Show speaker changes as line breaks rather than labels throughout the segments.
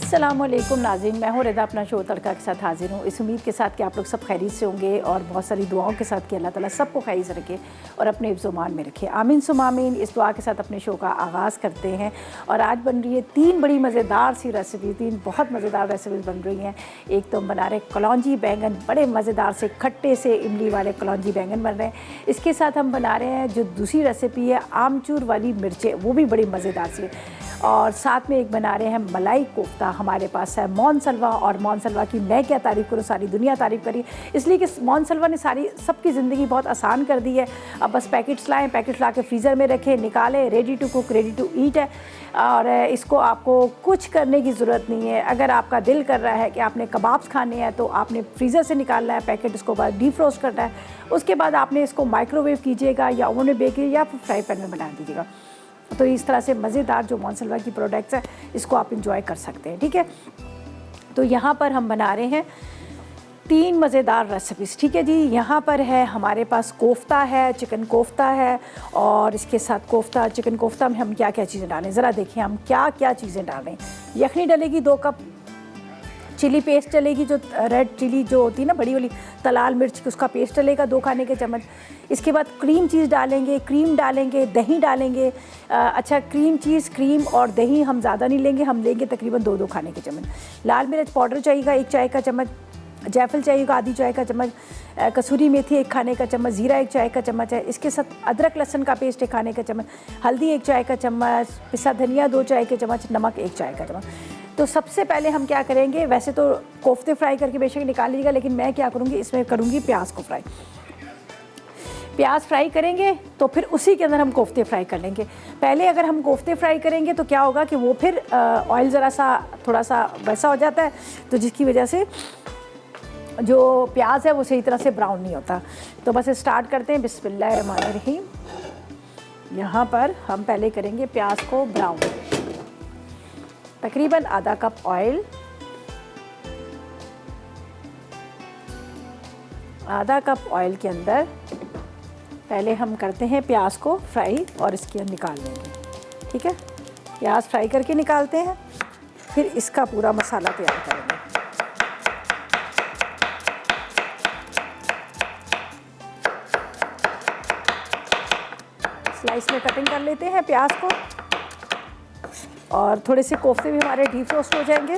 अस्सलामुअलैकुम नाज़रीन, मैं हूँ रिदा, अपना शो तड़का के साथ हाजिर हूँ। इस उम्मीद के साथ कि आप लोग सब खैरियत से होंगे और बहुत सारी दुआओं के साथ कि अल्लाह ताला सबको खैरियत से रखे और अपने हिफ्ज़-ओ-मान में रखे। आमीन सुम आमीन। इस दुआ के साथ अपने शो का आगाज़ करते हैं और आज बन रही है 3 बड़ी मज़ेदार सी रेसिपी, 3 बहुत मज़ेदार रेसिपीज़ बन रही हैं। एक तो हम बना रहे कलौंजी बैंगन, बड़े मज़ेदार से खट्टे से इमली वाले कलौंजी बैंगन बन रहे हैं। इसके साथ हम बना रहे हैं जो दूसरी रेसिपी है आमचूर वाली मिर्चें, वो भी बड़ी मज़ेदार सी है। और साथ में एक बना रहे हैं मलाई कोफ्ता। हमारे पास है मोनसलवा, और मोनसलवा की मैं क्या तारीफ़ करूँ, सारी दुनिया तारीफ़ करी, इसलिए कि मोनसलवा ने सारी सबकी ज़िंदगी बहुत आसान कर दी है। अब बस पैकेट्स लाएँ, पैकेट्स ला के फ्रीज़र में रखें, निकालें, ready to cook, ready to eat है। और इसको आपको कुछ करने की ज़रूरत नहीं है। अगर आपका दिल कर रहा है कि आपने कबाब्स खाने हैं तो आपने फ्रीज़र से निकालना है पैकेट, उसको बाद डीफ्रोस्ट करना है, उसके बाद आपने इसको माइक्रोवेव कीजिएगा या ओवन में बेक कीजिएगा या फिर फ्राई पैन में बना दीजिएगा। तो इस तरह से मज़ेदार जो मोनसलवा की प्रोडक्ट्स हैं इसको आप इंजॉय कर सकते हैं, ठीक है। तो यहाँ पर हम बना रहे हैं 3 मज़ेदार रेसिपीज़, ठीक है जी। यहाँ पर है हमारे पास कोफ्ता है, चिकन कोफ्ता है, और इसके साथ कोफ्ता, चिकन कोफ्ता में हम क्या क्या चीज़ें डालें ज़रा देखिए, हम क्या क्या चीज़ें डालें। यखनी डलेगी 2 कप, चिली पेस्ट चलेगी, जो रेड चिली जो होती है ना बड़ी वाली तलाल मिर्च, उसका पेस्ट चलेगा 2 खाने के चम्मच। इसके बाद क्रीम चीज़ डालेंगे, क्रीम डालेंगे, दही डालेंगे। अच्छा, क्रीम चीज़, क्रीम और दही हम ज़्यादा नहीं लेंगे, हम लेंगे तकरीबन 2-2 खाने के चम्मच। लाल मिर्च पाउडर चाहिएगा 1 चाय का चम्मच, जायफल चाहिएगा आधी चाय का चम्मच, कसूरी मेथी 1 खाने का चम्मच, ज़ीरा 1 चाय का चम्मच है। इसके साथ अदरक लहसुन का पेस्ट 1 खाने का चम्मच, हल्दी 1 चाय का चम्मच, पिसा धनिया 2 चाय के चम्मच, नमक 1 चाय का चम्मच। तो सबसे पहले हम क्या करेंगे, वैसे तो कोफ्ते फ्राई करके बेशक निकाल लीजिएगा, लेकिन मैं क्या करूँगी, इसमें करूँगी प्याज को फ्राई। प्याज फ्राई करेंगे तो फिर उसी के अंदर हम कोफ्ते फ्राई कर लेंगे। पहले अगर हम कोफ्ते फ्राई करेंगे तो क्या होगा कि वो फिर ऑयल ज़रा सा थोड़ा सा वैसा हो जाता है, तो जिसकी वजह से जो प्याज है वो सही तरह से ब्राउन नहीं होता। तो बस स्टार्ट करते हैं, बिस्मिल्लाहिर्रहमानिर्रहीम। यहाँ पर हम पहले करेंगे प्याज को ब्राउन। तकरीबन आधा कप ऑयल, आधा कप ऑयल के अंदर पहले हम करते हैं प्याज को फ्राई और इसके निकाल लेंगे, ठीक है। प्याज फ्राई करके निकालते हैं, फिर इसका पूरा मसाला तैयार करेंगे। स्लाइस में कटिंग कर लेते हैं प्याज को, और थोड़े से कोफ्ते भी हमारे डीप रोस्ट हो जाएंगे।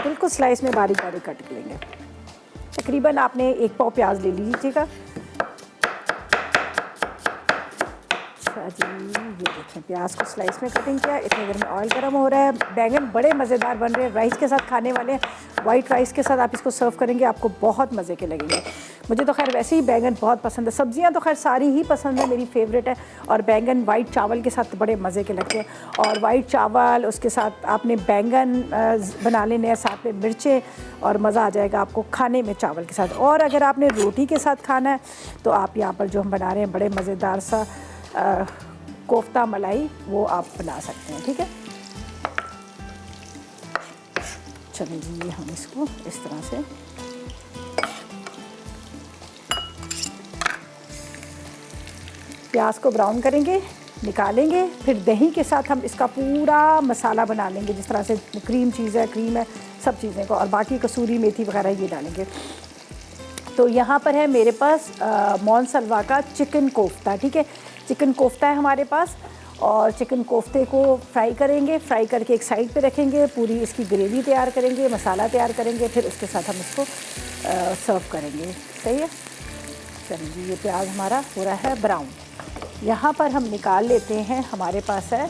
बिल्कुल स्लाइस में बारीक बारीक कट लेंगे। तकरीबन आपने 1 पाव प्याज ले लीजिएगा। अच्छा जी, ये देखें प्याज को स्लाइस में कटिंग किया। इतने देर में ऑयल गर्म हो रहा है। बैंगन बड़े मज़ेदार बन रहे हैं, राइस के साथ खाने वाले हैं। वाइट राइस के साथ आप इसको सर्व करेंगे, आपको बहुत मज़े के लगेंगे। मुझे तो खैर वैसे ही बैंगन बहुत पसंद है, सब्जियां तो खैर सारी ही पसंद है, मेरी फेवरेट है। और बैंगन वाइट चावल के साथ बड़े मज़े के लगते हैं। और वाइट चावल, उसके साथ आपने बैंगन बना लेने हैं, साथ में मिर्चें, और मज़ा आ जाएगा आपको खाने में चावल के साथ। और अगर आपने रोटी के साथ खाना है तो आप यहाँ पर जो हम बना रहे हैं बड़े मज़ेदार सा कोफ्ता मलाई, वो आप बना सकते हैं, ठीक है। चलिए जी, हम इसको इस तरह से प्याज को ब्राउन करेंगे, निकालेंगे, फिर दही के साथ हम इसका पूरा मसाला बना लेंगे। जिस तरह से क्रीम चीज़ है, क्रीम है, सब चीज़ें को, और बाकी कसूरी मेथी वगैरह ये डालेंगे। तो यहाँ पर है मेरे पास मोनसलवा का चिकन कोफ्ता, ठीक है। चिकन कोफ्ता है हमारे पास, और चिकन कोफ्ते को फ्राई करेंगे। फ्राई करके एक साइड पे रखेंगे, पूरी इसकी ग्रेवी तैयार करेंगे, मसाला तैयार करेंगे, फिर उसके साथ हम इसको सर्व करेंगे, सही है। चलिए, ये प्याज हमारा हो रहा है ब्राउन। यहाँ पर हम निकाल लेते हैं, हमारे पास है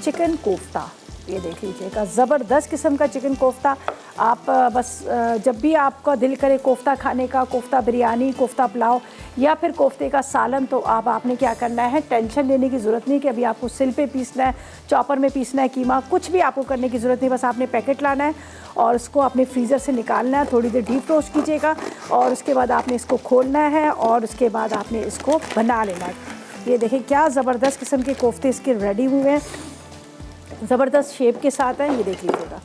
चिकन कोफ्ता। ये देख लीजिएगा, ज़बरदस्त किस्म का चिकन कोफ्ता। आप बस जब भी आपका दिल करे कोफ्ता खाने का, कोफ्ता बिरयानी, कोफ्ता पुलाव या फिर कोफ्ते का सालन, तो आपने क्या करना है, टेंशन लेने की ज़रूरत नहीं कि अभी आपको सिल पे पीसना है, चॉपर में पीसना है कीमा, कुछ भी आपको करने की ज़रूरत नहीं। बस आपने पैकेट लाना है और उसको अपने फ्रीज़र से निकालना है, थोड़ी देर डीप रोस्ट कीजिएगा, और उसके बाद आपने इसको खोलना है, और उसके बाद आपने इसको बना लेना है। ये देखें क्या ज़बरदस्त किस्म के कोफ्ते इसके रेडी हुए हैं, ज़बरदस्त शेप के साथ है। ये देख लीजिएगा,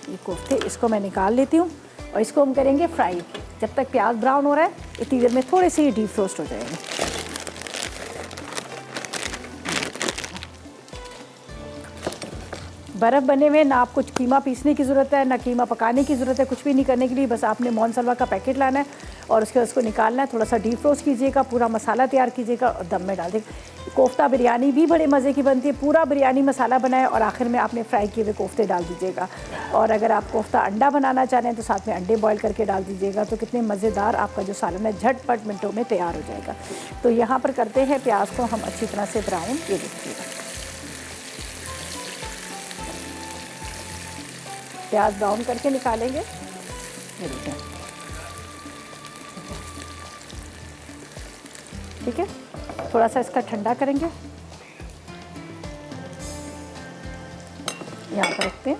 ये कोफ्ते, इसको मैं निकाल लेती हूँ और इसको हम करेंगे फ्राई। जब तक प्याज ब्राउन हो रहा है इतनी देर में थोड़े से ये डीप रोस्ट हो जाएंगे। बर्फ़ बने हुए, ना आपको कीमा पीसने की ज़रूरत है, ना कीमा पकाने की ज़रूरत है, कुछ भी नहीं करने के लिए। बस आपने मोहनसलवा का पैकेट लाना है और उसके बाद उसको निकालना है, थोड़ा सा डीप रोस्ट कीजिएगा, पूरा मसाला तैयार कीजिएगा और दम में डाल दीजिएगा। कोफ्ता बिरयानी भी बड़े मज़े की बनती है। पूरा बिरयानी मसाला बनाए और आखिर में आपने फ्राई किए हुए कोफ्ते डाल दीजिएगा। और अगर आप कोफ्ता अंडा बनाना चाह रहे हैं तो साथ में अंडे बॉयल करके डाल दीजिएगा। तो कितने मज़ेदार आपका जो सालन है झटपट मिनटों में तैयार हो जाएगा। तो यहाँ पर करते हैं प्याज को हम अच्छी तरह से ब्राउन, ये देखिएगा प्याज ब्राउन करके निकालेंगे। ये देखें, ठीक है। थोड़ा सा इसका ठंडा करेंगे, यहाँ पर रखते हैं।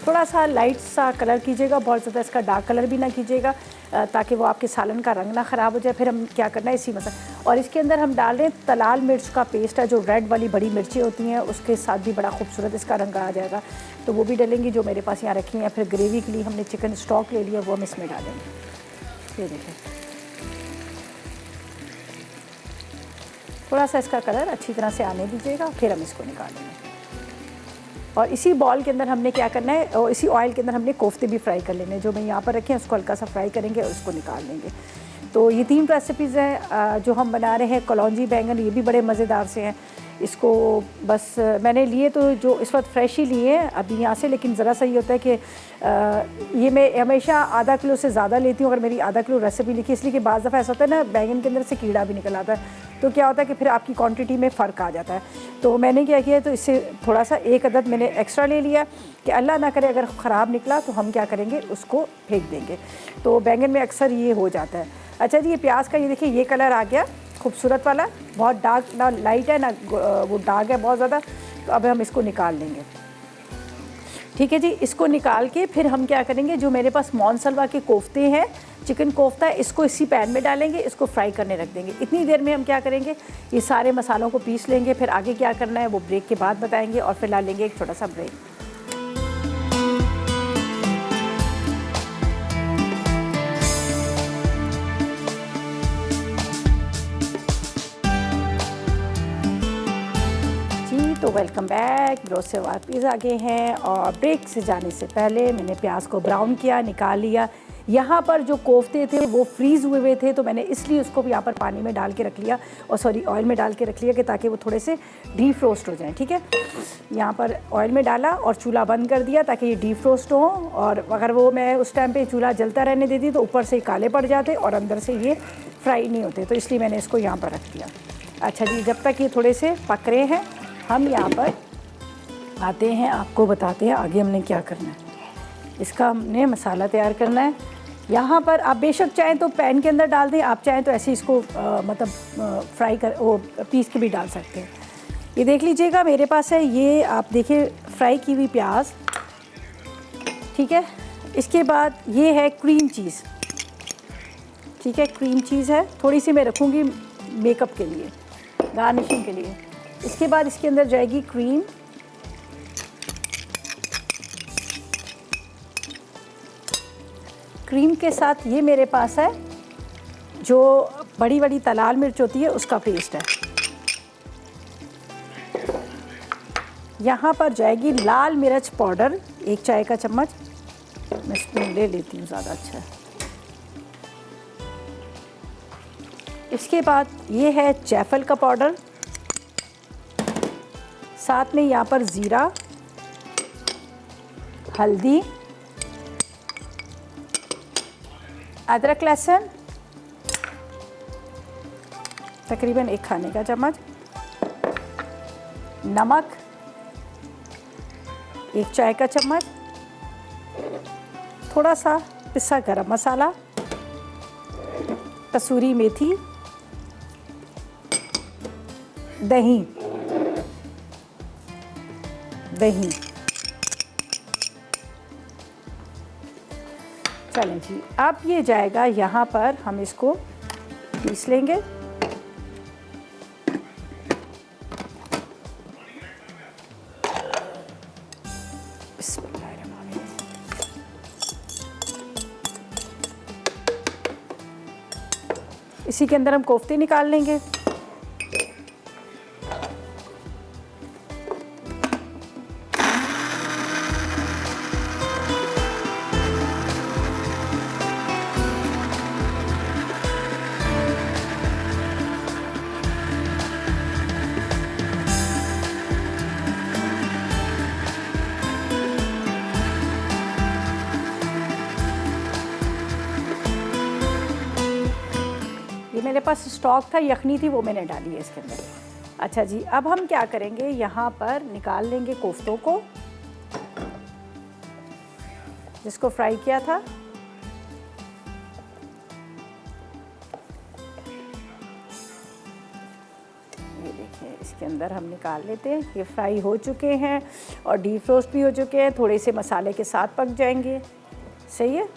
थोड़ा सा लाइट सा कलर कीजिएगा, बहुत ज़्यादा इसका डार्क कलर भी ना कीजिएगा ताकि वो आपके सालन का रंग ना ख़राब हो जाए। फिर हम क्या करना है इसी मसाला, और इसके अंदर हम डाल रहे हैं तलाल मिर्च का पेस्ट है, जो रेड वाली बड़ी मिर्ची होती हैं, उसके साथ भी बड़ा खूबसूरत इसका रंग आ जाएगा। तो वो भी डालेंगी, जो मेरे पास यहाँ रखी हैं। फिर ग्रेवी के लिए हमने चिकन स्टॉक ले लिया, वो हम इसमें डालेंगे। ये देखें, थोड़ा सा इसका कलर अच्छी तरह से आने दीजिएगा, फिर हम इसको निकालेंगे। और इसी बॉल के अंदर हमने क्या करना है, और इसी ऑयल के अंदर हमने कोफ्ते भी फ्राई कर लेने हैं। जो मैं यहाँ पर रखे हैं उसको हल्का सा फ्राई करेंगे और उसको निकाल लेंगे। तो ये 3 रेसिपीज़ हैं जो हम बना रहे हैं। कलौंजी बैंगन, ये भी बड़े मज़ेदार से हैं। इसको बस मैंने लिए तो जो इस वक्त फ्रेश ही लिए हैं अभी यहाँ से, लेकिन ज़रा सा ये होता है कि ये मैं हमेशा आधा किलो से ज़्यादा लेती हूँ अगर मेरी आधा किलो रेसिपी लिखी, इसलिए कि बाज़ दफ़ा ऐसा होता है ना बैंगन के अंदर से कीड़ा भी निकल आता है, तो क्या होता है कि फिर आपकी क्वांटिटी में फ़र्क आ जाता है। तो मैंने क्या किया, तो इससे थोड़ा सा 1 अदद मैंने एक्स्ट्रा ले लिया कि अल्लाह ना करे अगर ख़राब निकला तो हम क्या करेंगे, उसको फेंक देंगे। तो बैंगन में अक्सर ये हो जाता है। अच्छा जी, ये प्याज का ये देखिए ये कलर आ गया खूबसूरत वाला, बहुत डार्क ना लाइट है ना वो डार्क है बहुत ज़्यादा। तो अब हम इसको निकाल लेंगे, ठीक है जी। इसको निकाल के फिर हम क्या करेंगे, जो मेरे पास मोहनसलवा के कोफ्ते हैं, चिकन कोफ्ता है, इसको इसी पैन में डालेंगे, इसको फ्राई करने रख देंगे। इतनी देर में हम क्या करेंगे, ये सारे मसालों को पीस लेंगे। फिर आगे क्या करना है वो ब्रेक के बाद बताएंगे, और फिर ला लेंगे एक छोटा सा ब्रेक। तो वेलकम बैक, ब्रेक से वापस आ गए हैं। और ब्रेक से जाने से पहले मैंने प्याज को ब्राउन किया, निकाल लिया। यहाँ पर जो कोफ्ते थे वो फ्रीज़ हुए थे, तो मैंने इसलिए उसको भी यहाँ पर पानी में डाल के रख लिया, और सॉरी ऑयल में डाल के रख लिया कि ताकि वो थोड़े से डीप रोस्ट हो जाएं, ठीक है। यहाँ पर ऑयल में डाला और चूल्हा बंद कर दिया ताकि ये डीप रोस्ट हो। और अगर वो मैं उस टाइम पे चूल्हा जलता रहने देती तो ऊपर से काले पड़ जाते और अंदर से ये फ्राई नहीं होते, तो इसलिए मैंने इसको यहाँ पर रख दिया। अच्छा जी, जब तक ये थोड़े से पक रहे हैं हम यहाँ पर आते हैं, आपको बताते हैं आगे हमने क्या करना है। इसका हमने मसाला तैयार करना है। यहाँ पर आप बेशक चाहें तो पैन के अंदर डाल दें, आप चाहें तो ऐसे इसको मतलब फ्राई कर वो पीस के भी डाल सकते हैं। ये देख लीजिएगा मेरे पास है, ये आप देखिए फ्राई की हुई प्याज, ठीक है। इसके बाद ये है क्रीम चीज़, ठीक है, क्रीम चीज़ है, थोड़ी सी मैं रखूँगी मेकअप के लिए, गार्निशिंग के लिए। इसके बाद इसके अंदर जाएगी क्रीम, क्रीम के साथ ये मेरे पास है जो बड़ी बड़ी तलाल मिर्च होती है उसका पेस्ट है। यहाँ पर जाएगी लाल मिर्च पाउडर 1 चाय का चम्मच, मैं स्पून ले लेती हूँ, ज़्यादा अच्छा है। इसके बाद ये है जायफल का पाउडर, साथ में यहाँ पर ज़ीरा, हल्दी, अदरक लहसुन तकरीबन 1 खाने का चम्मच, नमक 1 चाय का चम्मच, थोड़ा सा पिसा गरम मसाला, कसूरी मेथी, दही, चलें जी। अब ये जाएगा यहाँ पर, हम इसको पीस लेंगे। बिस्मिल्लाहिर्रहमानिर्रहीम। इसी के अंदर हम कोफ्ते निकाल लेंगे। ये मेरे पास स्टॉक था, यखनी थी, वो मैंने डाली है इसके अंदर। अच्छा जी, अब हम क्या करेंगे, यहाँ पर निकाल लेंगे कोफ्तों को जिसको फ्राई किया था। ये देखिए, इसके अंदर हम निकाल लेते हैं। ये फ्राई हो चुके हैं और डीप रोस्ट भी हो चुके हैं, थोड़े से मसाले के साथ पक जाएंगे। सही है,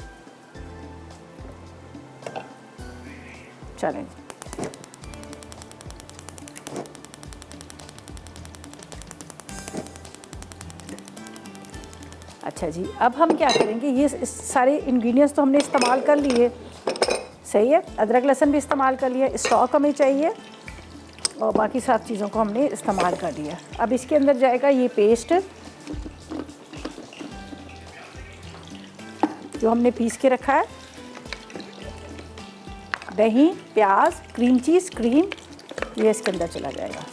चलें। अच्छा जी, अब हम क्या करेंगे, ये सारे इंग्रेडिएंट्स तो हमने इस्तेमाल कर लिए। सही है, अदरक लहसुन भी इस्तेमाल कर लिया, स्टॉक हमें चाहिए और बाकी सब चीज़ों को हमने इस्तेमाल कर लिया। अब इसके अंदर जाएगा ये पेस्ट जो हमने पीस के रखा है, दही, प्याज, क्रीम चीज़, क्रीम, ये इसके अंदर चला जाएगा।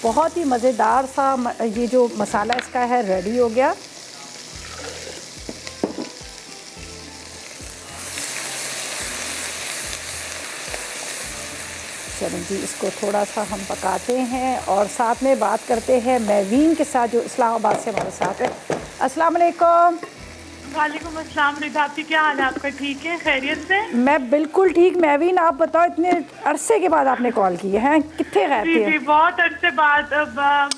बहुत ही मज़ेदार सा ये जो मसाला इसका है रेडी हो गया। चलें जी, इसको थोड़ा सा हम पकाते हैं और साथ में बात करते हैं मेवीन के साथ जो इस्लामाबाद से हमारे साथ है। अस्सलाम वालेकुम।
वालेकुम अस्सलाम। रिदा आपकी क्या हाल है? आपका ठीक है, खैरियत से?
मैं बिल्कुल ठीक। मेवीन आप बताओ, इतने अरसे के बाद आपने कॉल की है, कितने गए थे?
जी, बहुत अरसे बाद।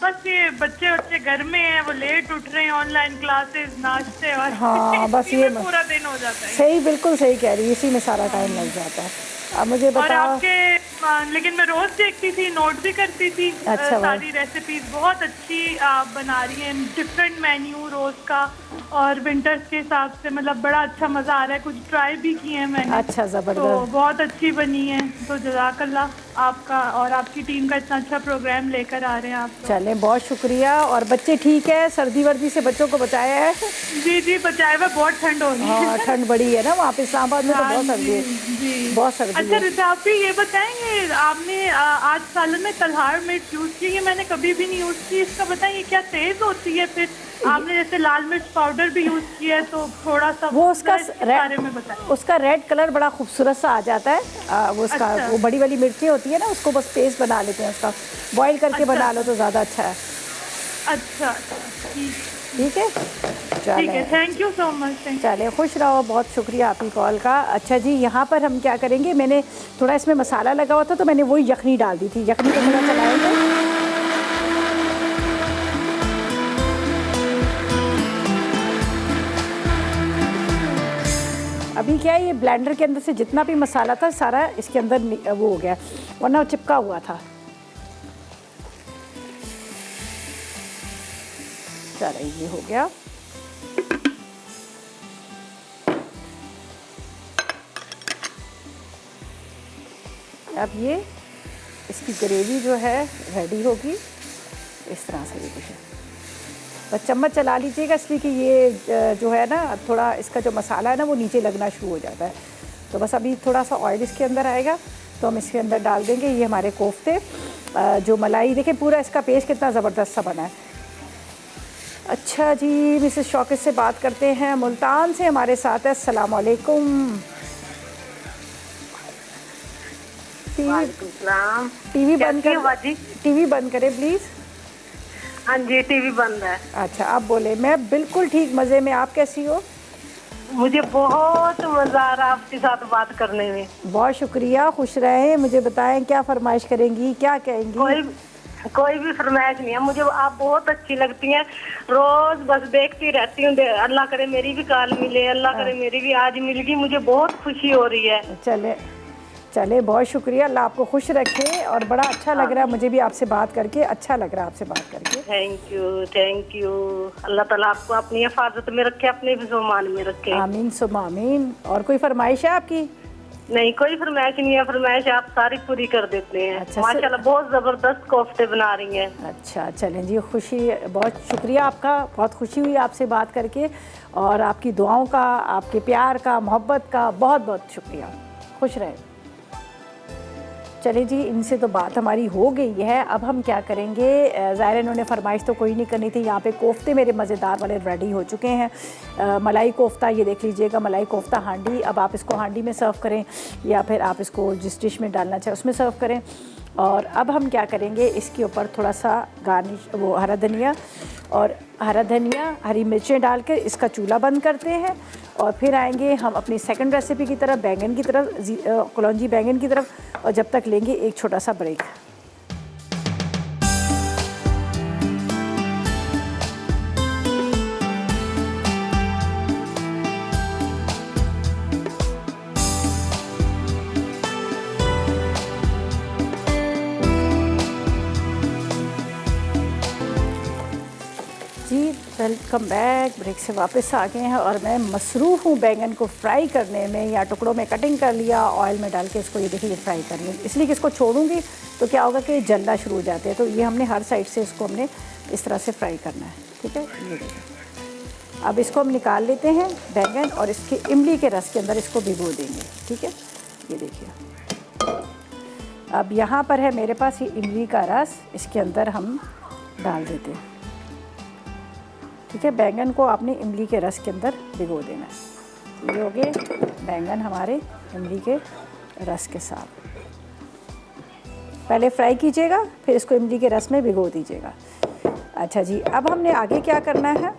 बस ये बच्चे घर में हैं, वो लेट उठ रहे हैं, ऑनलाइन क्लासेस, नाश्ते और
हाँ बस ये
पूरा दिन हो जाता है।
सही, बिल्कुल सही कह रही है, इसी में सारा टाइम लग जाता है। अब मुझे बताओ।
और आपके लेकिन मैं रोज देखती थी, नोट भी करती थी।
अच्छा,
सारी रेसिपीज बहुत अच्छी आप बना रही हैं, डिफरेंट मेन्यू रोज का और विंटर्स के हिसाब से, मतलब बड़ा अच्छा मजा आ रहा है। कुछ ट्राई भी किए हैं मैंने।
अच्छा, जबरदस्त।
तो बहुत अच्छी बनी है, तो जज़ाकल्लाह आपका और आपकी टीम का इतना अच्छा प्रोग्राम लेकर आ रहे हैं आप।
चलें, बहुत शुक्रिया। और बच्चे ठीक है? सर्दी वर्दी से बच्चों को बचाया है?
जी जी, बचाए हुआ। बहुत ठंड हो रही है।
हाँ, ठंड बड़ी है ना वहाँ पे, इस्लामाबाद में तो बहुत सर्दी है।
जी,
बहुत सर्दी
अच्छा
है।
रिदा, आप ये बताएंगे, आपने आज सालन में कल्हार मिर्च यूज़ की है, मैंने कभी भी नहीं यूज़ की। इसका बताएं, ये क्या तेज़ होती है? फिर आपने जैसे लाल मिर्च पाउडर भी यूज़ किया है, तो थोड़ा सा
वो उसका
बारे में बताएं।
उसका रेड कलर बड़ा खूबसूरत सा आ जाता है। वो उसका
अच्छा।
वो बड़ी वाली मिर्ची होती है ना, उसको बस पेस्ट बना लेते हैं, उसका बॉईल करके बना लो तो ज़्यादा अच्छा है।
अच्छा,
ठीक है,
ठीक है, थैंक यू सो मच।
चले, खुश रहो, बहुत शुक्रिया आपकी कॉल का। अच्छा जी, यहाँ पर हम क्या करेंगे, मैंने थोड़ा इसमें मसाला लगा हुआ था तो मैंने वही यखनी डाल दी थी। यखनी को थोड़ा चलाएंगे। अभी क्या है, ये ब्लेंडर के अंदर से जितना भी मसाला था सारा इसके अंदर वो हो गया, वरना चिपका हुआ था। चलो, ये हो गया। अब ये इसकी ग्रेवी जो है रेडी होगी इस तरह से। ये देखिए, बस चम्मच चला लीजिएगा, इसलिए कि ये जो है ना, थोड़ा इसका जो मसाला है ना वो नीचे लगना शुरू हो जाता है। तो बस अभी थोड़ा सा ऑयल इसके अंदर आएगा तो हम इसके अंदर डाल देंगे ये हमारे कोफ्ते। जो मलाई, देखिए पूरा इसका पेस्ट कितना ज़बरदस्त सा बना है। अच्छा जी, मिसेस शौकत से बात करते हैं, मुल्तान से हमारे साथ है। अस्सलाम वालेकुम। टीवी बंद करें प्लीज़।
हाँ जी, टीवी बंद है।
अच्छा, आप बोले। मैं बिल्कुल ठीक, मज़े में। आप कैसी हो?
मुझे बहुत मजा आ रहा है आपके साथ बात करने में।
बहुत शुक्रिया, खुश रहें। मुझे बताएं, क्या फरमाइश करेंगी, क्या कहेंगी?
कोई भी फरमाइश नहीं है, मुझे आप बहुत अच्छी लगती हैं। रोज बस देखती रहती हूँ। अल्लाह करे मेरी भी कॉल मिले, अल्लाह करे मेरी भी आज मिल गई। मुझे बहुत खुशी हो रही है।
चले, चले, बहुत शुक्रिया, अल्लाह आपको खुश रखे। और बड़ा अच्छा लग रहा है मुझे भी आपसे बात करके, अच्छा लग रहा है आपसे बात करके।
Thank you. अल्लाह ताला आपको अपनी हिफाजत में रखे, अपने ज़ुबान में रखे।
आमीन सुम्मा आमीन। और कोई फरमाइश है आपकी?
नहीं, कोई फरमाइश नहीं है, फरमाइश आप सारी पूरी कर देते हैं।
अच्छा,
माशाल्लाह बहुत जबरदस्त कोफ्ते बना रही हैं।
अच्छा, चलें जी, खुशी, बहुत शुक्रिया आपका, बहुत खुशी हुई आपसे बात करके। और आपकी दुआओं का, आपके प्यार का, मोहब्बत का बहुत बहुत शुक्रिया। खुश रहें। चलिए जी, इनसे तो बात हमारी हो गई है। अब हम क्या करेंगे, ज़ाहिर इन्होंने फरमाइश तो कोई नहीं करनी थी। यहाँ पे कोफ्ते मेरे मज़ेदार वाले रेडी हो चुके हैं। मलाई कोफ्ता, ये देख लीजिएगा, मलाई कोफ्ता हांडी। अब आप इसको हांडी में सर्व करें या फिर आप इसको जिस डिश में डालना चाहें उसमें सर्व करें। और अब हम क्या करेंगे, इसके ऊपर थोड़ा सा गार्निश, वो हरा धनिया और हरी मिर्चें डालकर इसका चूल्हा बंद करते हैं। और फिर आएंगे हम अपनी सेकंड रेसिपी की तरफ, बैंगन की तरफ, कलौंजी बैंगन की तरफ। और जब तक लेंगे एक छोटा सा ब्रेक। Welcome back. ब्रेक से वापस आ गए हैं और मैं मसरूफ़ हूँ बैंगन को फ्राई करने में, या टुकड़ों में कटिंग कर लिया, ऑयल में डाल के इसको, ये देखिए, फ्राई कर लिया। इसलिए कि इसको छोड़ूंगी तो क्या होगा कि जलना शुरू हो जाते हैं। तो ये हमने हर साइड से इसको हमने इस तरह से फ्राई करना है। ठीक है, ये देखिए। अब इसको हम निकाल लेते हैं बैंगन और इसके इमली के रस के अंदर इसको भिगो देंगे। ठीक है, ये देखिए। अब यहाँ पर है मेरे पास ये इमली का रस, इसके अंदर हम डाल देते हैं। ठीक है, बैंगन को आपने इमली के रस के अंदर भिगो देना है। ये हो गए बैंगन हमारे इमली के रस के साथ। पहले फ्राई कीजिएगा, फिर इसको इमली के रस में भिगो दीजिएगा। अच्छा जी, अब हमने आगे क्या करना है,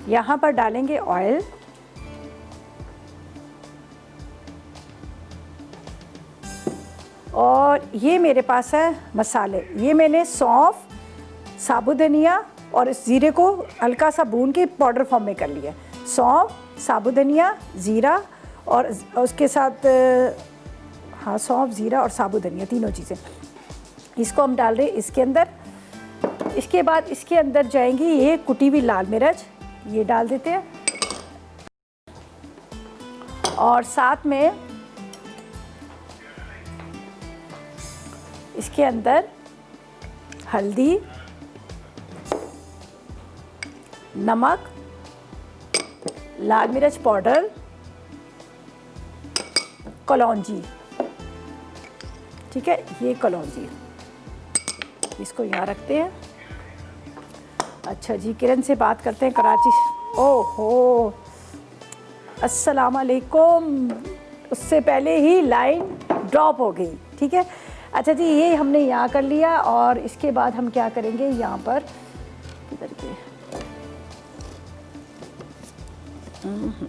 यहाँ पर डालेंगे ऑयल। और ये मेरे पास है मसाले। ये मैंने सौंफ, साबुत धनिया और इस ज़ीरे को हल्का सा भून के पाउडर फॉर्म में कर लिया। सौंफ, साबुत धनिया, ज़ीरा और उसके साथ, हाँ, सौंफ, ज़ीरा और साबुत धनिया, तीनों चीज़ें इसको हम डाल रहे हैं इसके अंदर। इसके बाद इसके अंदर जाएंगी ये कुटी हुई लाल मिर्च, ये डाल देते हैं। और साथ में इसके अंदर हल्दी, नमक, लाल मिर्च पाउडर, कलौंजी। ठीक है, ये कलौंजी, इसको यहाँ रखते हैं। अच्छा जी, किरण से बात करते हैं, कराची। ओहो, अस्सलाम वालेकुम। उससे पहले ही लाइन ड्रॉप हो गई। ठीक है, अच्छा जी, ये हमने यहाँ कर लिया। और इसके बाद हम क्या करेंगे, यहाँ पर इधर के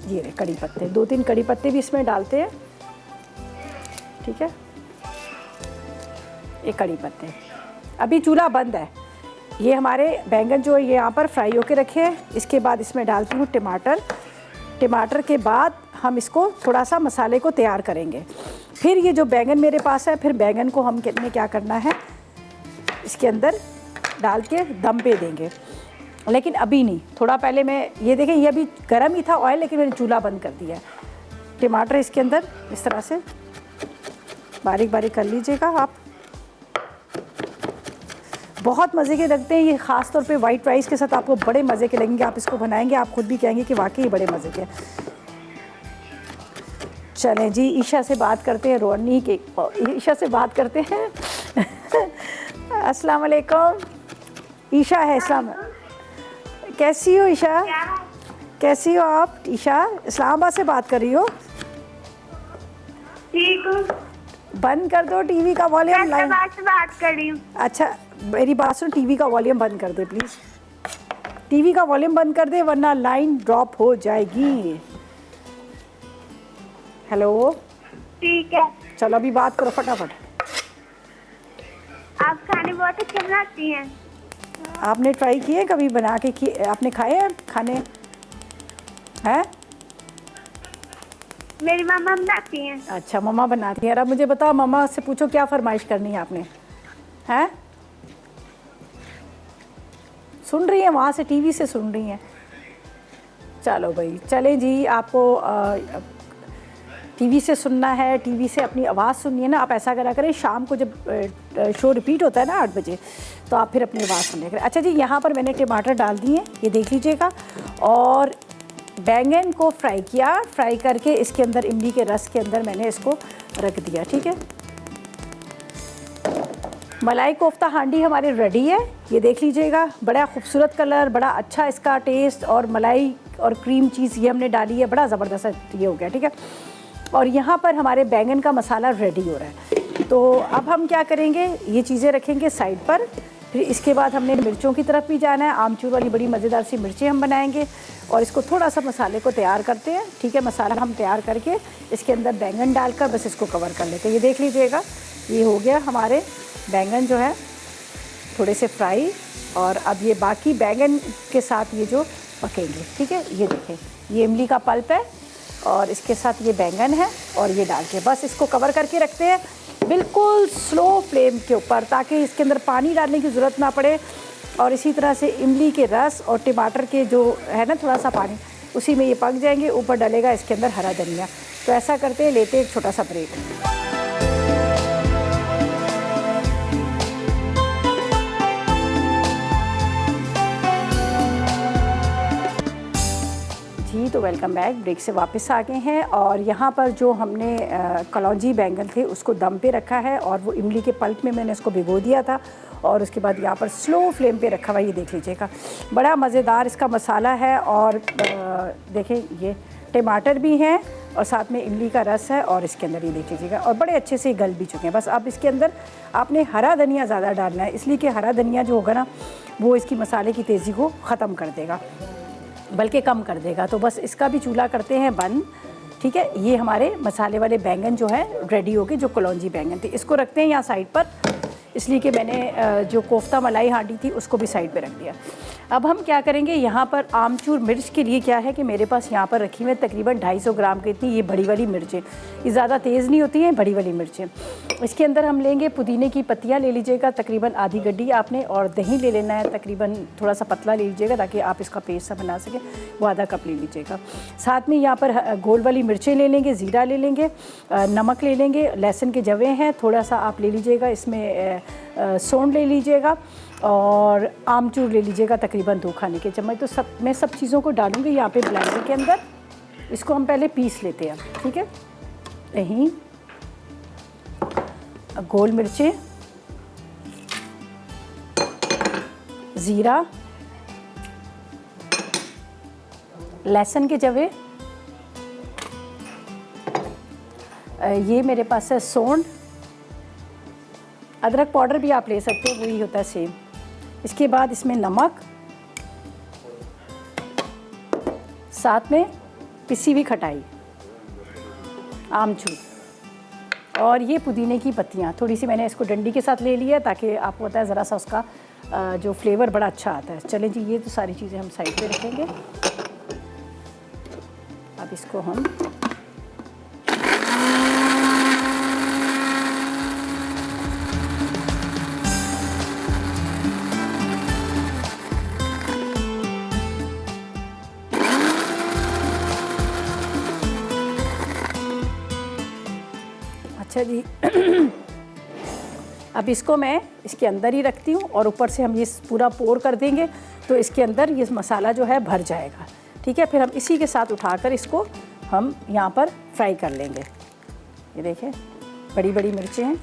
ये कड़ी पत्ते, 2-3 कड़ी पत्ते भी इसमें डालते हैं। ठीक है, ये कड़ी पत्ते। अभी चूल्हा बंद है। ये हमारे बैंगन जो है ये यहाँ पर फ्राई होके रखे हैं। इसके बाद इसमें डालती हूँ टमाटर। टमाटर के बाद हम इसको थोड़ा सा मसाले को तैयार करेंगे। फिर ये जो बैंगन मेरे पास है, फिर बैंगन को हम क्या करना है, इसके अंदर डाल के दम पे देंगे। लेकिन अभी नहीं, थोड़ा पहले मैं, ये देखें, ये अभी गर्म ही था ऑयल, लेकिन मैंने चूल्हा बंद कर दिया है। टमाटर इसके अंदर इस तरह से बारीक बारीक कर लीजिएगा आप। बहुत मज़े के लगते हैं ये, ख़ास तौर पे वाइट राइस के साथ आपको बड़े मज़े के लगेंगे। आप इसको बनाएंगे, आप खुद भी कहेंगे कि वाकई बड़े मज़े के। चलें जी, ईशा से बात करते हैं, रोनी के ईशा से बात करते हैं। अस्सलाम वालेकुम। ईशा है, इस्लाम। कैसी हो ईशा? कैसी हो आप? ईशा इस्लामाबाद से बात कर रही हो?
ठीक हूँ।
बंद कर दो टीवी का वॉल्यूम। लाइन
से बात कर रही हूँ।
अच्छा, मेरी बात सुन, टीवी का वॉल्यूम बंद कर दे प्लीज़। टीवी का वॉल्यूम बंद कर दे, वरना लाइन ड्रॉप हो जाएगी। हेलो,
ठीक है।
चलो अभी बात करो फटाफट।
आप खाने बहुत अच्छे बनाती हैं।
आपने ट्राई किए कभी बना के, आपने खाए हैं खाने हैं?
मेरी मामा बनाती हैं।
अच्छा, मम्मा बनाती हैं। अब मुझे बताओ, मम्मा से पूछो क्या फरमाइश करनी है आपने, हैं? सुन रही हैं, वहाँ से टीवी से सुन रही हैं। चलो भाई, चलें जी। आपको टीवी से सुनना है, टीवी से अपनी आवाज़ सुननी है ना, आप ऐसा करा करें, शाम को जब शो रिपीट होता है ना 8 बजे, तो आप फिर अपनी आवाज़ सुन करें। अच्छा जी, यहाँ पर मैंने टमाटर डाल दिए, ये देख लीजिएगा, और बैंगन को फ्राई किया। फ्राई करके इसके अंदर इमली के रस के अंदर मैंने इसको रख दिया। ठीक है, मलाई कोफ्ता हांडी हमारे रेडी है, ये देख लीजिएगा। बड़ा खूबसूरत कलर, बड़ा अच्छा इसका टेस्ट, और मलाई और क्रीम चीज़ ये हमने डाली है, बड़ा ज़बरदस्त ये हो गया। ठीक है, और यहाँ पर हमारे बैंगन का मसाला रेडी हो रहा है। तो अब हम क्या करेंगे, ये चीज़ें रखेंगे साइड पर। फिर इसके बाद हमने मिर्चों की तरफ भी जाना है। आमचूर वाली बड़ी मज़ेदार सी मिर्चें हम बनाएंगे, और इसको थोड़ा सा मसाले को तैयार करते हैं। ठीक है, मसाला हम तैयार करके इसके अंदर बैंगन डालकर बस इसको कवर कर लेते हैं। ये देख लीजिएगा, ये हो गया हमारे बैंगन जो है थोड़े से फ्राई, और अब ये बाकी बैंगन के साथ ये जो पकेंगे। ठीक है, ये देखें, ये इमली का पल्प है और इसके साथ ये बैंगन है, और ये डाल के बस इसको कवर करके रखते हैं बिल्कुल स्लो फ्लेम के ऊपर, ताकि इसके अंदर पानी डालने की ज़रूरत ना पड़े। और इसी तरह से इमली के रस और टमाटर के जो है ना थोड़ा सा पानी, उसी में ये पक जाएंगे। ऊपर डलेगा इसके अंदर हरा धनिया। तो ऐसा करते हैं, लेते हैं एक छोटा सा ब्रेक। जी, तो वेलकम बैक। ब्रेक से वापस आ गए हैं, और यहाँ पर जो हमने कलौंजी बैंगन थे उसको दम पे रखा है, और वो इमली के पल्प में मैंने इसको भिगो दिया था, और उसके बाद यहाँ पर स्लो फ्लेम पे रखा हुआ। ये देख लीजिएगा, बड़ा मज़ेदार इसका मसाला है। और देखें, ये टमाटर भी हैं और साथ में इमली का रस है, और इसके अंदर ये देख लीजिएगा, और बड़े अच्छे से गल भी चुके हैं। बस अब इसके अंदर आपने हरा धनिया ज़्यादा डालना है, इसलिए कि हरा धनिया जो होगा ना वो इसकी मसाले की तेज़ी को ख़त्म कर देगा, बल्कि कम कर देगा। तो बस इसका भी चूल्हा करते हैं बंद। ठीक है, ये हमारे मसाले वाले बैंगन जो है रेडी हो गए, जो कलौंजी बैंगन थे। इसको रखते हैं यहाँ साइड पर, इसलिए कि मैंने जो कोफ्ता मलाई हांडी थी उसको भी साइड पे रख दिया। अब हम क्या करेंगे, यहाँ पर आमचूर मिर्च के लिए क्या है कि मेरे पास यहाँ पर रखी हुई है तकरीबन 250 ग्राम की इतनी ये बड़ी वाली मिर्चें। ये ज़्यादा तेज़ नहीं होती हैं, बड़ी वाली मिर्चें। इसके अंदर हम लेंगे पुदीने की पत्तियाँ ले लीजिएगा, तकरीबन आधी गड्डी आपने, और दही ले लेना है, तकरीबन थोड़ा सा पतला ले लीजिएगा ताकि आप इसका पेस्ट सा बना सकें, वो आधा कप ले लीजिएगा। साथ में यहाँ पर गोल वाली मिर्चें ले लेंगे, ज़ीरा ले लेंगे, नमक ले लेंगे, लहसुन के जवे हैं थोड़ा सा आप ले लीजिएगा, इसमें सौंठ ले लीजिएगा, और आमचूर ले लीजिएगा तकरीबन 2 खाने के चम्मच। तो मैं सब चीज़ों को डालूँगी यहाँ पे ब्लेंडर के अंदर। इसको हम पहले पीस लेते हैं। ठीक है, दही, गोल मिर्चें, ज़ीरा, लहसुन के जवे, ये मेरे पास है सौंठ, अदरक पाउडर भी आप ले सकते हो, वही होता है सेम। इसके बाद इसमें नमक, साथ में पिसी हुई खटाई, आमचूर, और ये पुदीने की पत्तियाँ थोड़ी सी मैंने इसको डंडी के साथ ले लिया ताकि आपको पता है ज़रा सा उसका जो फ्लेवर बड़ा अच्छा आता है। चलें जी, ये तो सारी चीज़ें हम साइड पे रखेंगे। अब इसको हम अच्छा जी अब इसको मैं इसके अंदर ही रखती हूँ, और ऊपर से हम ये पूरा पोर कर देंगे, तो इसके अंदर ये मसाला जो है भर जाएगा। ठीक है, फिर हम इसी के साथ उठाकर इसको हम यहाँ पर फ्राई कर लेंगे। ये देखें, बड़ी बड़ी मिर्चें हैं।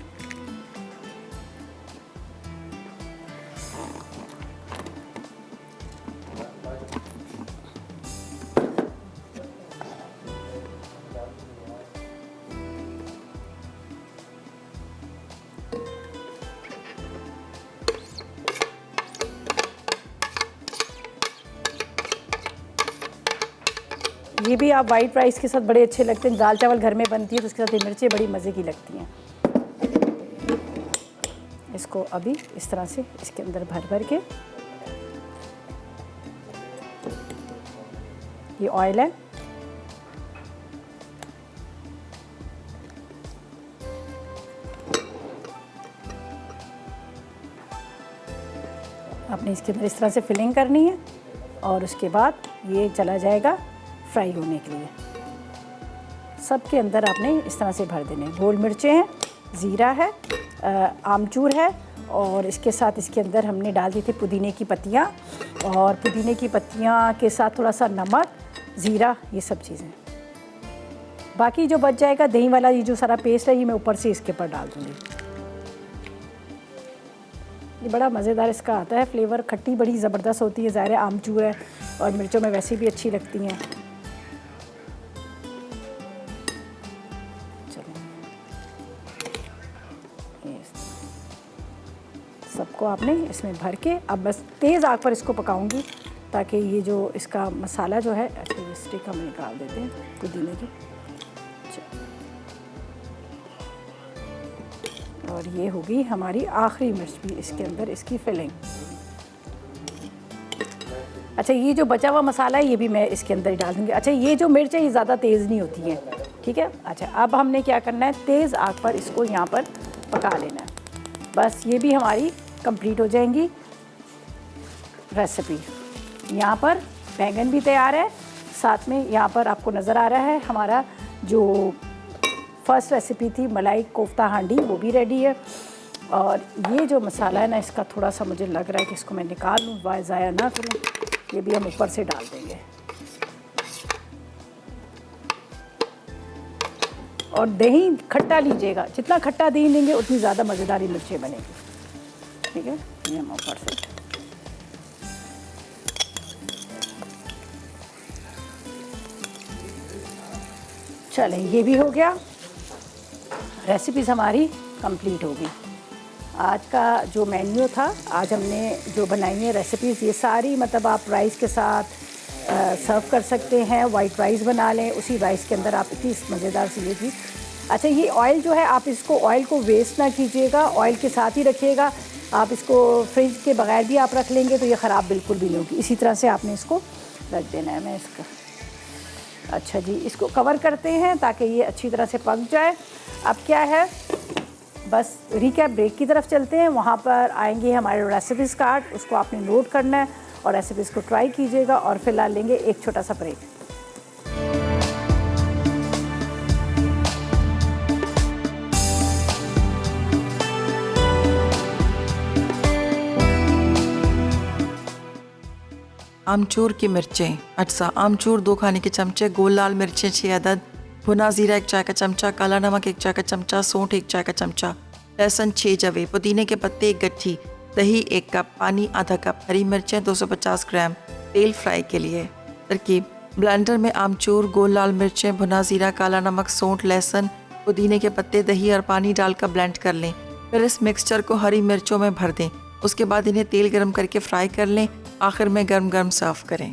ये भी आप वाइट राइस के साथ बड़े अच्छे लगते हैं। दाल चावल घर में बनती है तो उसके साथ ये मिर्चें बड़ी मज़े की लगती हैं। इसको अभी इस तरह से इसके अंदर भर भर के, ये ऑयल है, आपने इसके अंदर इस तरह से फिलिंग करनी है और उसके बाद ये चला जाएगा फ्राई होने के लिए। सब के अंदर आपने इस तरह से भर देने। गोल मिर्चें हैं, ज़ीरा है, आमचूर है और इसके साथ इसके अंदर हमने डाल दी थी पुदीने की पत्तियाँ और पुदीने की पत्तियाँ के साथ थोड़ा सा नमक, ज़ीरा, ये सब चीज़ें। बाकी जो बच जाएगा दही वाला ये जो सारा पेस्ट है ये मैं ऊपर से इसके ऊपर डाल दूँगी। ये बड़ा मज़ेदार इसका आता है फ्लेवर, खट्टी बड़ी ज़बरदस्त होती है, ज़ाहिर है आमचूर है और मिर्चों में वैसे भी अच्छी लगती हैं। सबको आपने इसमें भर के अब बस तेज़ आग पर इसको पकाऊंगी ताकि ये जो इसका मसाला जो है, अच्छा ये स्टिक हम निकाल देते हैं पुदीने की। और ये होगी हमारी आखिरी मिर्च भी इसके अंदर, इसकी फिलिंग। अच्छा ये जो बचा हुआ मसाला है ये भी मैं इसके अंदर ही डाल दूँगी। अच्छा ये जो मिर्च है ये ज़्यादा तेज़ नहीं होती है, ठीक है। अच्छा अब हमने क्या करना है, तेज़ आग पर इसको यहाँ पर पका लेना है। बस ये भी हमारी कंप्लीट हो जाएंगी रेसिपी। यहाँ पर बैंगन भी तैयार है, साथ में यहाँ पर आपको नज़र आ रहा है हमारा जो फर्स्ट रेसिपी थी मलाई कोफ्ता हांडी, वो भी रेडी है। और ये जो मसाला है ना इसका थोड़ा सा मुझे लग रहा है कि इसको मैं निकाल लूँ, वाय ज़ाया ना करूँ, ये भी हम ऊपर से डाल देंगे। और दही खट्टा लीजिएगा, जितना खट्टा दही लेंगे उतनी ज़्यादा मज़ेदार मिर्चें बनेगी, ठीक है। ये हम ऊपर से चलें, ये भी हो गया, रेसिपीज़ हमारी कंप्लीट होगी। आज का जो मेन्यू था, आज हमने जो बनाई है रेसिपीज़, ये सारी मतलब आप राइस के साथ सर्व कर सकते हैं। वाइट राइस बना लें, उसी राइस के अंदर आप इतनी मज़ेदार सी ये चीज़। अच्छा ये ऑयल जो है आप इसको ऑयल को वेस्ट ना कीजिएगा, ऑयल के साथ ही रखिएगा। आप इसको फ्रिज के बगैर भी आप रख लेंगे तो ये ख़राब बिल्कुल भी नहीं होगी। इसी तरह से आपने इसको रख देना है। मैं इसका अच्छा जी इसको कवर करते हैं ताकि ये अच्छी तरह से पक जाए। अब क्या है, बस रिकैप ब्रेक की तरफ चलते हैं, वहाँ पर आएंगे हमारे रेसिपीज़ कार्ड, उसको आपने नोट करना है और रेसिपीज़ को ट्राई कीजिएगा और फिलहाल लेंगे एक छोटा सा ब्रेक।
आमचूर की मिर्चें, अच्छा आमचूर 2 खाने के चमचे, गोल लाल मिर्चें 6 अदद, भुना ज़ीरा 1 चाय का चमचा, काला नमक 1 चाय का चमचा, सौंठ 1 चाय का चमचा, लहसुन 6 जवे, पुदीने के पत्ते 1 गट्ठी, दही 1 कप, पानी आधा कप, हरी मिर्चें 250 ग्राम, तेल फ्राई के लिए। तरकीब, ब्लेंडर में आमचूर, गोल लाल मिर्चें, भुना ज़ीरा, काला नमक, सौंठ, लहसुन, पुदीने के पत्ते, दही और पानी डालकर ब्लेंड कर लें। फिर इस मिक्सचर को हरी मिर्चों में भर दें। उसके बाद इन्हें तेल गरम करके फ्राई कर लें। आखिर में गरम गरम सर्व करें।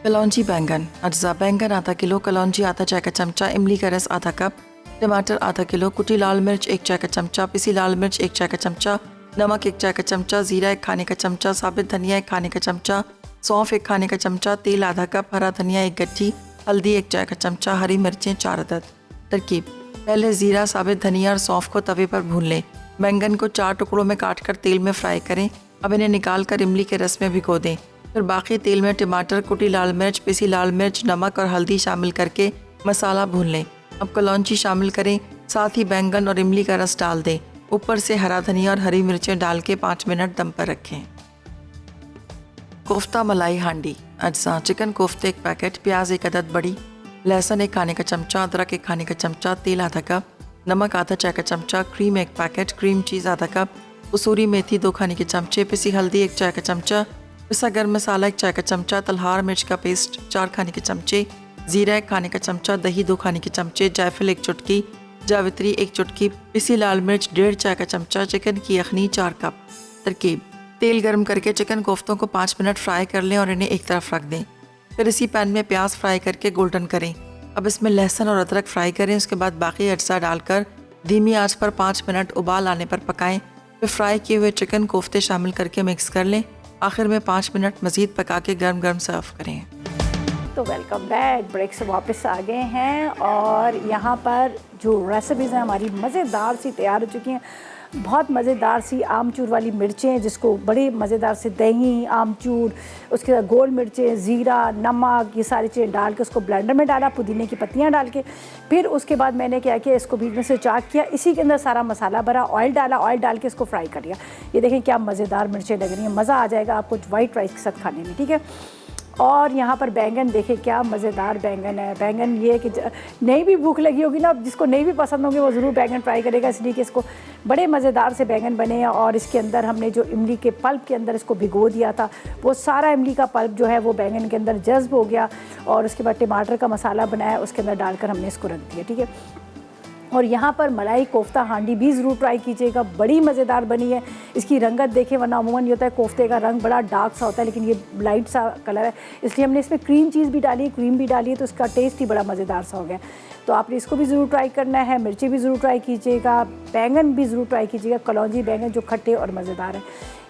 कलौंजी बैंगन, अज्जा बैंगन आधा किलो, कलौंजी आधा चाय का चमचा, इमली का रस आधा कप, टमाटर आधा किलो, कुटी लाल मिर्च 1 चाय का चमचा, पिसी लाल मिर्च 1 चाय का चमचा, नमक 1 चाय का चमचा, ज़ीरा 1 खाने का चमचा, साबित धनिया 1 खाने का चमचा, सौंफ 1 खाने का चमचा, तेल आधा कप, हरा धनिया 1 गट्ठी, हल्दी 1 चाय का चमचा, हरी मिर्चें 4 अदद। तरकीब, पहले ज़ीरा, साबित धनिया और सौंफ को तवे पर भून लें। बैंगन को 4 टुकड़ों में काट कर तेल में फ्राई करें। अब इन्हें निकाल कर इमली के रस में भिगो दें। फिर बाकी तेल में टमाटर, कुटी लाल मिर्च, पिसी लाल मिर्च, नमक और हल्दी शामिल करके मसाला भून लें। अब कलौंजी शामिल करें, साथ ही बैंगन और इमली का रस डाल दें। ऊपर से हरा धनिया और हरी मिर्चें डाल के 5 मिनट दम पर रखें। कोफ्ता मलाई हांडी, अज्जा चिकन कोफ्ते 1 पैकेट, प्याज 1 अदद बड़ी, लहसुन 1 खाने का चमचा, अदरक 1 खाने का चमचा, तेल आधा कप, नमक आधा चाय का चमचा, क्रीम 1 पैकेट, क्रीम चीज़ आधा कप, कसूरी मेथी 2 खाने के चमचे, पिसी हल्दी 1 चाय का चमचा, पिसा गर्म मसाला 1 चाय का चमचा, तलहार मिर्च का पेस्ट 4 खाने के चमचे, ज़ीरा 1 खाने का चमचा, दही 2 खाने के चमचे, जायफल 1 चुटकी, जावित्री 1 चुटकी, पिसी लाल मिर्च 1.5 चाय का चमचा, चिकन की यखनी 4 कप। तरकीब, तेल गर्म करके चिकन कोफ्तों को 5 मिनट फ्राई कर लें और इन्हें एक तरफ रख दें। फिर इसी पैन में प्याज फ्राई करके गोल्डन करें। अब इसमें लहसुन और अदरक फ्राई करें। उसके बाद बाकी अज्जा डालकर धीमी आंच पर 5 मिनट उबाल आने पर पकाएं। फिर फ्राई किए हुए चिकन कोफ्ते शामिल करके मिक्स कर लें। आखिर में 5 मिनट मज़ीद पका के गर्म गर्म सर्व करें।
तो वेलकम बैक, ब्रेक से वापस आ गए हैं और यहाँ पर जो रेसिपीज़ हैं हमारी मज़ेदार सी तैयार हो चुकी हैं। बहुत मज़ेदार सी आमचूर वाली मिर्चें, जिसको बड़े मज़ेदार से दही, आमचूर, उसके साथ गोल मिर्चें, ज़ीरा, नमक, ये सारी चीज़ें डाल के उसको ब्लेंडर में डाला, पुदीने की पत्तियाँ डाल के। फिर उसके बाद मैंने क्या किया, इसको बीच में से चाक किया, इसी के अंदर सारा मसाला भरा, ऑयल डाला, ऑयल डाल के इसको फ्राई कर लिया। ये देखें क्या मज़ेदार मिर्चें लग रही हैं, मज़ा आ जाएगा आपको वाइट राइस के साथ खाने में, ठीक है। और यहाँ पर बैंगन देखें क्या मज़ेदार बैंगन है। बैंगन ये कि नहीं भी भूख लगी होगी ना, जिसको नहीं भी पसंद होंगे वो ज़रूर बैंगन फ्राई करेगा, इसलिए कि इसको बड़े मज़ेदार से बैंगन बने हैं। और इसके अंदर हमने जो इमली के पल्प के अंदर इसको भिगो दिया था, वो सारा इमली का पल्प जो है वो बैंगन के अंदर जज्ब हो गया। और उसके बाद टमाटर का मसाला बनाया, उसके अंदर डालकर हमने इसको रख दिया, ठीक है। और यहाँ पर मलाई कोफ्ता हांडी भी ज़रूर ट्राई कीजिएगा, बड़ी मज़ेदार बनी है। इसकी रंगत देखें, वरना अमूमन ये होता है कोफ्ते का रंग बड़ा डार्क सा होता है, लेकिन ये लाइट सा कलर है, इसलिए हमने इसमें क्रीम चीज़ भी डाली, क्रीम भी डाली है, तो इसका टेस्ट ही बड़ा मज़ेदार सा हो गया। तो आपने इसको भी ज़रूर ट्राई करना है। मिर्ची भी ज़रूर ट्राई कीजिएगा, बैंगन भी ज़रूर ट्राई कीजिएगा, कलौंजी बैंगन जो खट्टे और मज़ेदार हैं।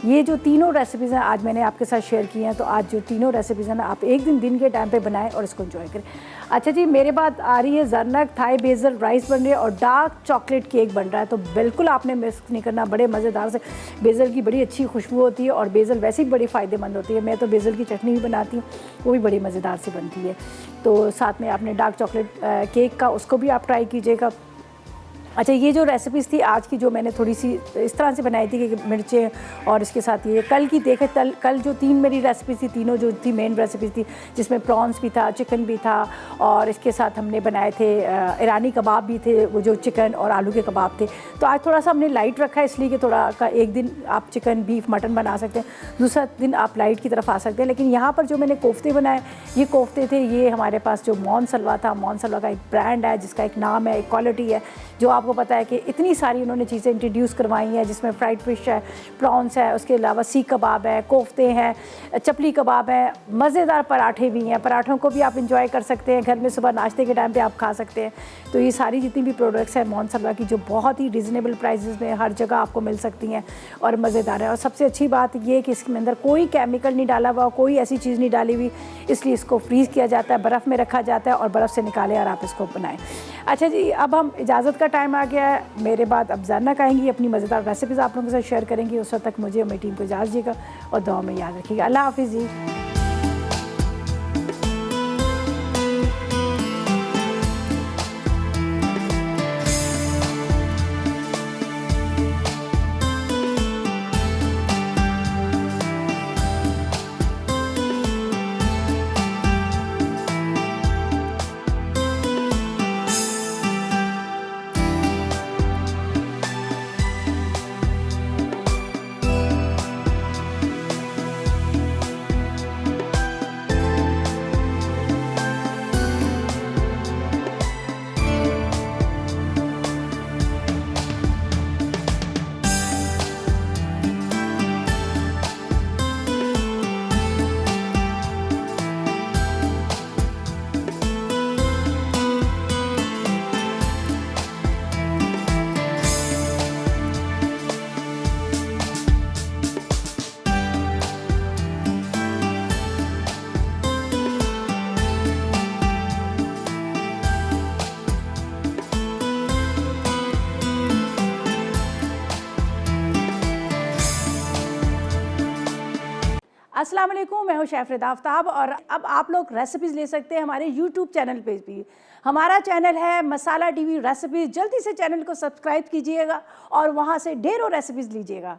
ये जो तीनों रेसिपीज़ हैं आज मैंने आपके साथ शेयर की हैं, तो आज जो तीनों रेसिपीज़ हैं ना, आप एक दिन के टाइम पे बनाएं और इसको एंजॉय करें। अच्छा जी, मेरे बाद आ रही है ज़रनक थाई बेसल राइस बन रही है और डार्क चॉकलेट केक बन रहा है, तो बिल्कुल आपने मिस नहीं करना। बड़े मज़ेदार से, बेसल की बड़ी अच्छी खुशबू होती है और बेसल वैसे ही बड़ी फ़ायदेमंद होती है। मैं तो बेसल की चटनी भी बनाती हूँ, वो भी बड़ी मज़ेदार से बनती है। तो साथ में आपने डार्क चॉकलेट केक का, उसको भी आप ट्राई कीजिएगा। अच्छा, ये जो रेसिपीज़ थी आज की, जो मैंने थोड़ी सी इस तरह से बनाई थी कि मिर्चें और इसके साथ ये कल की देखे, कल जो 3 मेरी रेसिपीज़ थी, तीनों जो थी मेन रेसिपीज़ थी, जिसमें प्रॉन्स भी था, चिकन भी था, और इसके साथ हमने बनाए थे ईरानी कबाब भी थे, वो जो चिकन और आलू के कबाब थे। तो आज थोड़ा सा हमने लाइट रखा है, इसलिए कि थोड़ा का एक दिन आप चिकन, बीफ, मटन बना सकते हैं, दूसरा दिन आप लाइट की तरफ आ सकते हैं। लेकिन यहाँ पर जो मैंने कोफ्ते बनाए, ये कोफ्ते थे, ये हमारे पास जो मौन सलवा था, मौन सलवा का एक ब्रांड है, जिसका एक नाम है, एक क्वालिटी है, जो आपको पता है कि इतनी सारी उन्होंने चीज़ें इंट्रोड्यूस करवाई हैं, जिसमें फ्राइड फिश है, प्रॉन्स है, उसके अलावा सीख कबाब है, कोफ्ते हैं, चपली कबाब है, मज़ेदार पराठे भी हैं। पराठों को भी आप इंजॉय कर सकते हैं, घर में सुबह नाश्ते के टाइम पे आप खा सकते हैं। तो ये सारी जितनी भी प्रोडक्ट्स हैं मौन सलवा की, जो बहुत ही रिजनेबल प्राइसेस में हर जगह आपको मिल सकती हैं और मज़ेदार है। और सबसे अच्छी बात ये कि इसके अंदर कोई केमिकल नहीं डाला हुआ, कोई ऐसी चीज़ नहीं डाली हुई, इसलिए इसको फ्रीज़ किया जाता है, बर्फ़ में रखा जाता है और बर्फ़ से निकाले और आप इसको बनाएं। अच्छा जी, अब हम इजाज़त का टाइम आ गया है। मेरे बाद अब ज़रनक आएंगी, अपनी मज़ेदार रेसिपीज़ आप लोगों के साथ शेयर करेंगी। उस वक्त तक मुझे और मेरी टीम को इजाज़त दीजिएगा और दुआ में याद रखिएगा। अल्लाह हाफ़िज़ जी। अस्सलाम वालेकुम, मैं हूँ शेफ़ रिदा आफ्ताब और अब आप लोग रेसिपीज़ ले सकते हैं हमारे यूट्यूब चैनल पे भी। हमारा चैनल है मसाला टीवी रेसिपीज़। जल्दी से चैनल को सब्सक्राइब कीजिएगा और वहाँ से ढेरों रेसिपीज़ लीजिएगा।